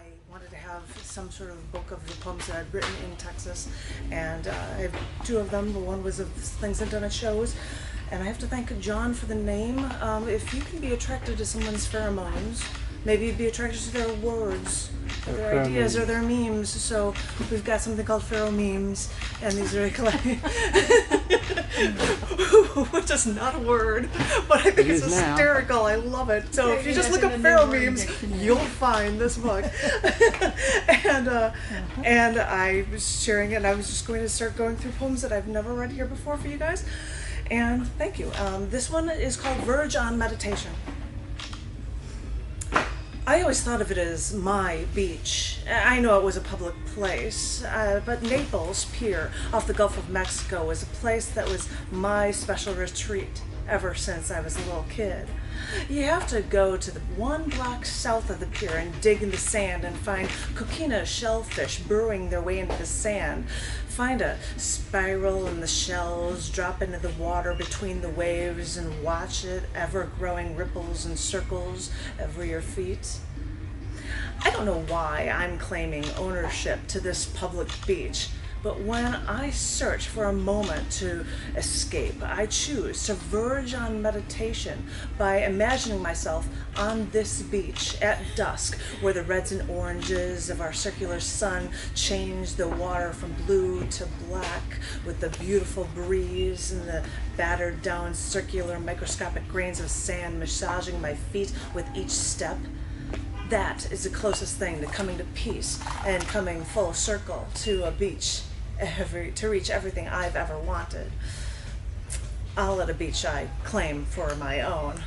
I wanted to have some sort of book of the poems that I'd written in Texas, and I have two of them. The one was of things I've done at shows, and I have to thank John for the name. If you can be attracted to someone's pheromones, maybe you'd be attracted to their words, or their ideas, or their memes. So we've got something called pheromemes, and these are which is not a word, but I think it's hysterical. I love it. So if you just look up pheromemes, you'll find this book. and I was sharing it, and I was just going to start going through poems that I've never read here before for you guys. And thank you. This one is called Verge on Meditation. I always thought of it as my beach. I know it was a public place, but Naples Pier off the Gulf of Mexico was a place that was my special retreat ever since I was a little kid. You have to go to the 1 block south of the pier and dig in the sand and find coquina shellfish burrowing their way into the sand. Find a spiral in the shells, drop into the water between the waves, and watch it, ever-growing ripples and circles over your feet. I don't know why I'm claiming ownership to this public beach, but when I search for a moment to escape, I choose to verge on meditation by imagining myself on this beach at dusk, where the reds and oranges of our circular sun change the water from blue to black, with the beautiful breeze and the battered down circular microscopic grains of sand massaging my feet with each step. That is the closest thing to coming to peace and coming full circle to a beach to reach everything I've ever wanted. I'll let a beach I claim for my own.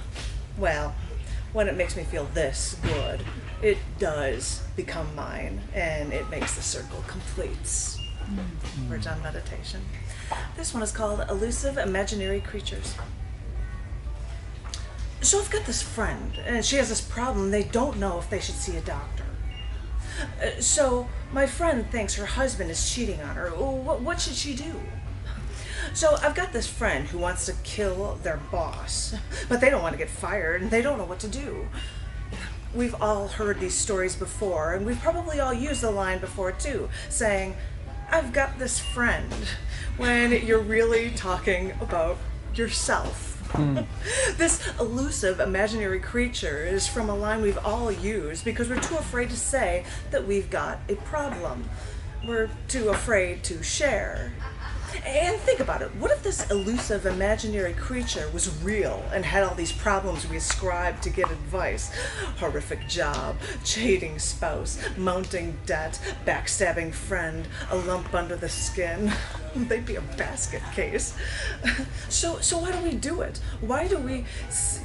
Well, when it makes me feel this good, it does become mine, and it makes the circle complete. Verge on meditation. This one is called Elusive Imaginary Creatures. So I've got this friend, and she has this problem. They don't know if they should see a doctor. So my friend thinks her husband is cheating on her. What should she do? So I've got this friend who wants to kill their boss, but they don't want to get fired, and they don't know what to do. We've all heard these stories before, and we've probably all used the line before too, saying, "I've got this friend," when you're really talking about yourself. This elusive imaginary creature is from a line we've all used because we're too afraid to say that we've got a problem. We're too afraid to share. And think about it. What if this elusive imaginary creature was real and had all these problems we ascribe to get advice? Horrific job, cheating spouse, mounting debt, backstabbing friend, a lump under the skin. They'd be a basket case. So why do we do it? Why do we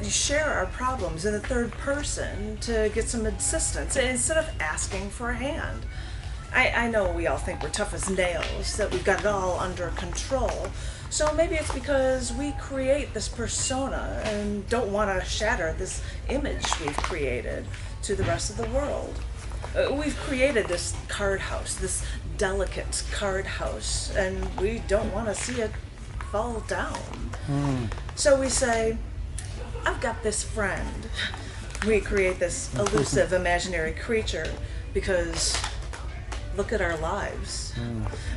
share our problems in the third person to get some assistance instead of asking for a hand? I know we all think we're tough as nails, that we've got it all under control. So maybe it's because we create this persona and don't want to shatter this image we've created to the rest of the world. We've created this card house, this delicate card house, and we don't want to see it fall down. So we say, "I've got this friend." We create this elusive imaginary creature because look at our lives.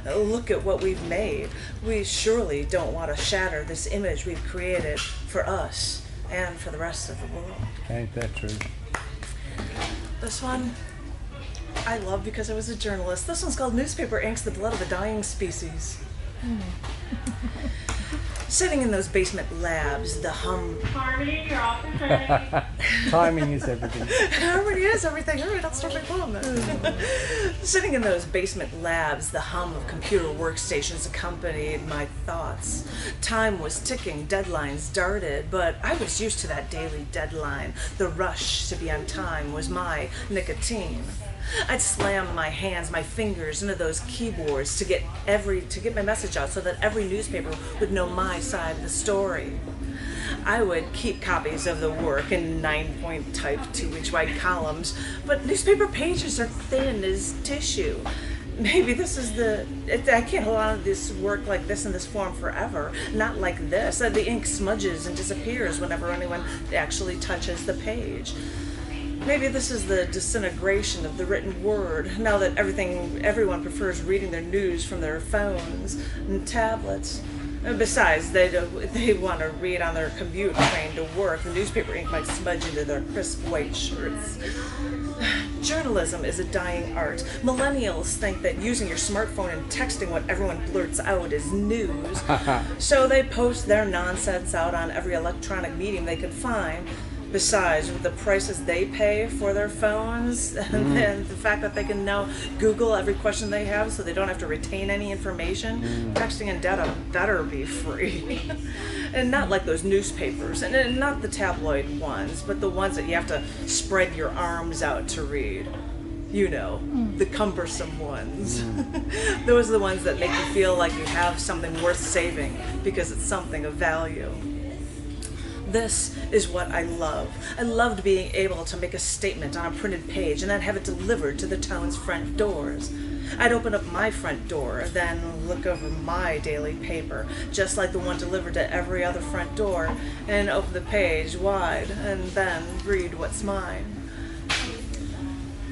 Look at what we've made. We surely don't want to shatter this image we've created for us and for the rest of the world. Ain't that true? This one I love because I was a journalist. This one's called Newspaper Inks the Blood of a Dying Species. Sitting in those basement labs, the hum... Harmony, you're off the train. Timing is everything. Harmony is everything. All right, I'll start my poem then. Sitting in those basement labs, the hum of computer workstations accompanied my thoughts. Time was ticking, deadlines darted, but I was used to that daily deadline. The rush to be on time was my nicotine. I'd slam my hands, my fingers into those keyboards to get my message out so that every newspaper would know my side of the story. I would keep copies of the work in 9-point type 2-inch wide columns, but newspaper pages are thin as tissue. Maybe this is I can't hold on to this work like this in this form forever. Not like this. The ink smudges and disappears whenever anyone actually touches the page. Maybe this is the disintegration of the written word, now that everyone prefers reading their news from their phones and tablets. And besides, they want to read on their commute train to work. The newspaper ink might smudge into their crisp white shirts. Journalism is a dying art. Millennials think that using your smartphone and texting what everyone blurts out is news. So they post their nonsense out on every electronic medium they could find. Besides, with the prices they pay for their phones, and then the fact that they can now Google every question they have so they don't have to retain any information, texting and data better be free. And not like those newspapers, and not the tabloid ones, but the ones that you have to spread your arms out to read. You know, the cumbersome ones. Those are the ones that make you feel like you have something worth saving because it's something of value. This is what I love. I loved being able to make a statement on a printed page and then have it delivered to the town's front doors. I'd open up my front door, then look over my daily paper, just like the one delivered to every other front door, and open the page wide, and then read what's mine.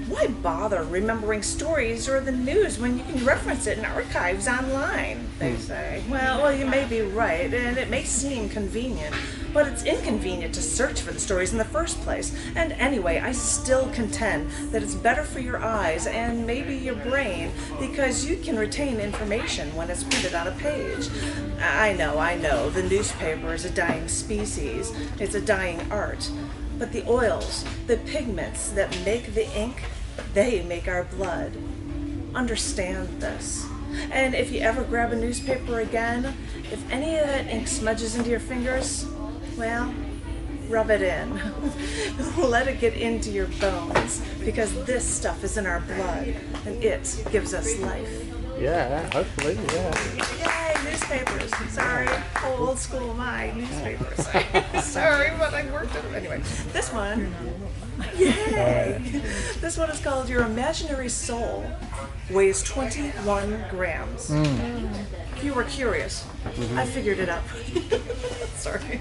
Why bother remembering stories or the news when you can reference it in archives online, they say. Well, you may be right, and it may seem convenient, but it's inconvenient to search for the stories in the first place. And anyway, I still contend that it's better for your eyes and maybe your brain because you can retain information when it's printed on a page. I know, the newspaper is a dying species. It's a dying art. But the oils, the pigments that make the ink, they make our blood. Understand this. And if you ever grab a newspaper again, if any of that ink smudges into your fingers, well, rub it in. Let it get into your bones, because this stuff is in our blood, and it gives us life. Yeah, hopefully, yeah. Yay, newspapers. Sorry, old school my newspapers. Sorry, but I worked it. Anyway, this one, yay! This one is called Your Imaginary Soul. Weighs 21 grams. If you were curious, I figured it out. Sorry.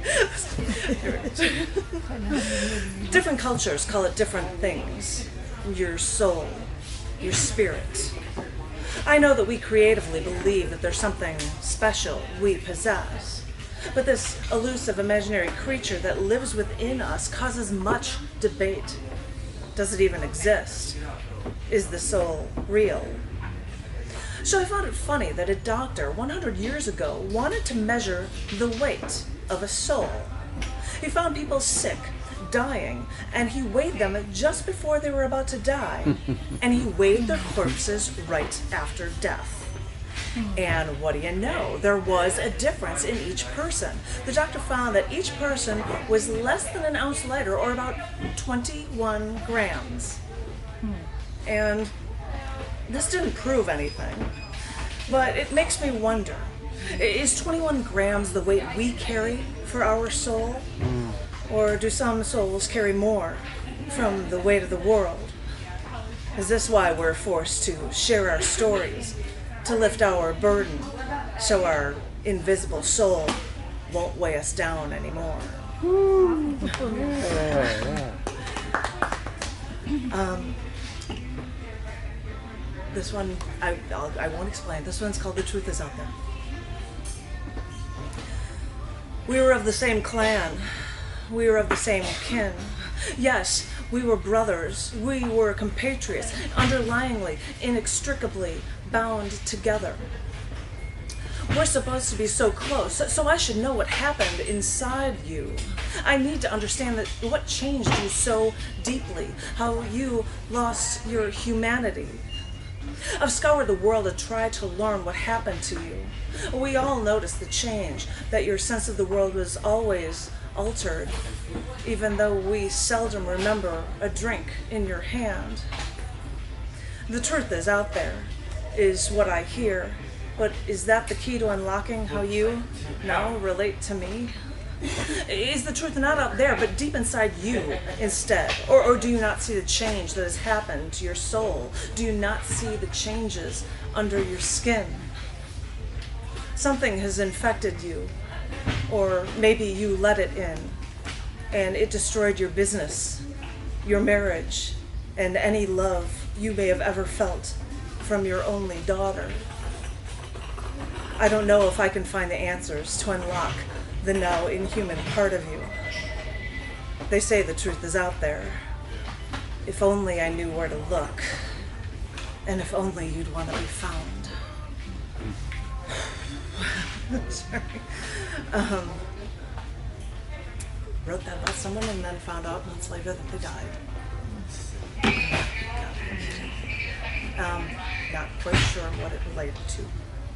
Different cultures call it different things. Your soul, your spirit. I know that we creatively believe that there's something special we possess. But this elusive imaginary creature that lives within us causes much debate. Does it even exist? Is the soul real? So I found it funny that a doctor 100 years ago wanted to measure the weight of a soul. He found people sick, dying, and he weighed them just before they were about to die. And he weighed their corpses right after death. And what do you know? There was a difference in each person. The doctor found that each person was less than an ounce lighter, or about 21 grams. And this didn't prove anything, but it makes me wonder, is 21 grams the weight we carry for our soul? Or do some souls carry more from the weight of the world? Is this why we're forced to share our stories, to lift our burden, so our invisible soul won't weigh us down anymore? This one, I won't explain. This one's called The Truth Is Out There. We were of the same clan. We were of the same kin. Yes, we were brothers. We were compatriots, underlyingly, inextricably bound together. We're supposed to be so close, so I should know what happened inside you. I need to understand what changed you so deeply, how you lost your humanity. I've scoured the world to try to learn what happened to you. We all noticed the change, that your sense of the world was always altered, even though we seldom remember a drink in your hand. The truth is out there, is what I hear, but is that the key to unlocking how you now relate to me? Is the truth not out there, but deep inside you instead? Or do you not see the change that has happened to your soul? Do you not see the changes under your skin? Something has infected you, or maybe you let it in, and it destroyed your business, your marriage, and any love you may have ever felt from your only daughter. I don't know if I can find the answers to unlock the now inhuman part of you. They say the truth is out there. If only I knew where to look, and if only you'd want to be found. Sorry. Wrote that about someone and then found out months later that they died. Not quite sure what it related to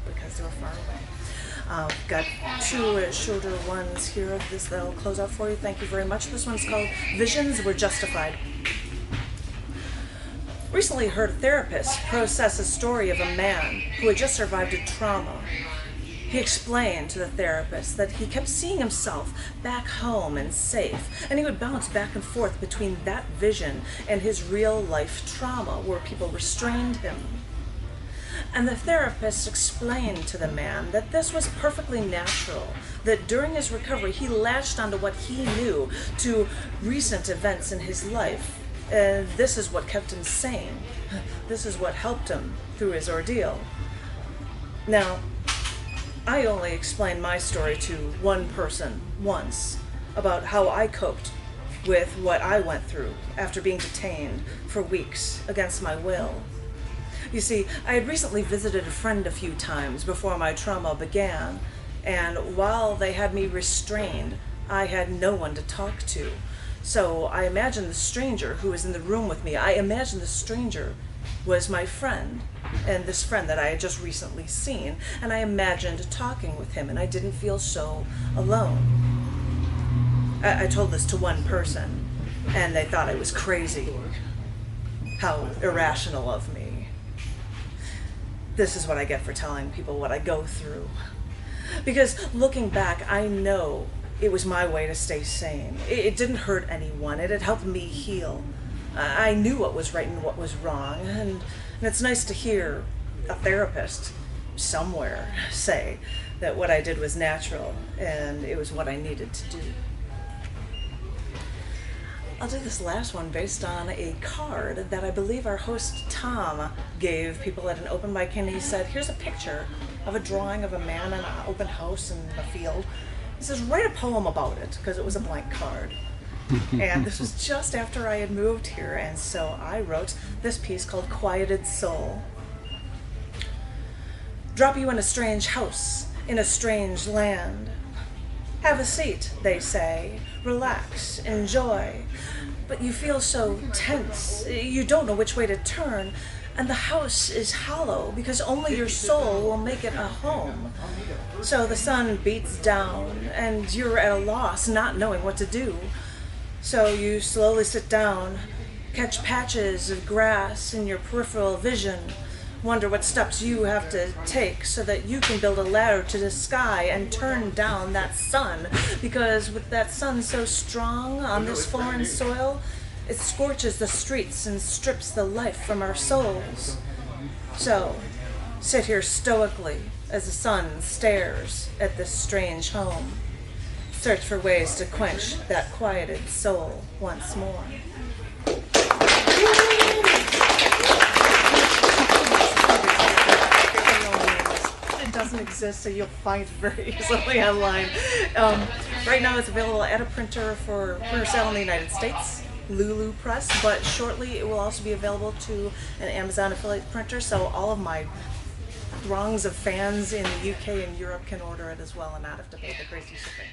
because they were far away. Got two shorter ones here of this that I'll close out for you. Thank you very much. This one's called Visions Were Justified. Recently heard a therapist process a story of a man who had just survived a trauma. He explained to the therapist that he kept seeing himself back home and safe, and he would bounce back and forth between that vision and his real-life trauma where people restrained him. And the therapist explained to the man that this was perfectly natural, that during his recovery he latched onto what he knew to recent events in his life. And this is what kept him sane. This is what helped him through his ordeal. Now, I only explained my story to one person once about how I coped with what I went through after being detained for weeks against my will. You see, I had recently visited a friend a few times before my trauma began, and while they had me restrained, I had no one to talk to. So I imagined the stranger who was in the room with me, I imagined the stranger was my friend, and this friend that I had just recently seen, and I imagined talking with him, and I didn't feel so alone. I told this to one person, and they thought I was crazy. How irrational of me. This is what I get for telling people what I go through. Because looking back, I know it was my way to stay sane. It didn't hurt anyone. It had helped me heal. I knew what was right and what was wrong, and it's nice to hear a therapist somewhere say that what I did was natural and it was what I needed to do. I'll do this last one based on a card that I believe our host Tom gave people at an open mic, and he said, here's a picture of a drawing of a man in an open house in a field. He says, write a poem about it, because it was a blank card. And this was just after I had moved here, and so I wrote this piece called Quieted Soul. Drop you in a strange house, in a strange land. Have a seat, they say. Relax, enjoy. But you feel so tense, you don't know which way to turn, and the house is hollow because only your soul will make it a home. So the sun beats down, and you're at a loss, not knowing what to do. So you slowly sit down, catch patches of grass in your peripheral vision, wonder what steps you have to take so that you can build a ladder to the sky and turn down that sun, because with that sun so strong on this foreign soil, it scorches the streets and strips the life from our souls. So, sit here stoically as the sun stares at this strange home. Search for ways to quench that quieted soul once more. It doesn't exist, so you'll find it very easily online. Right now it's available at a printer for printer sale in the United States, Lulu Press, but shortly it will also be available to an Amazon affiliate printer, so all of my throngs of fans in the UK and Europe can order it as well and not have to pay the crazy shipping.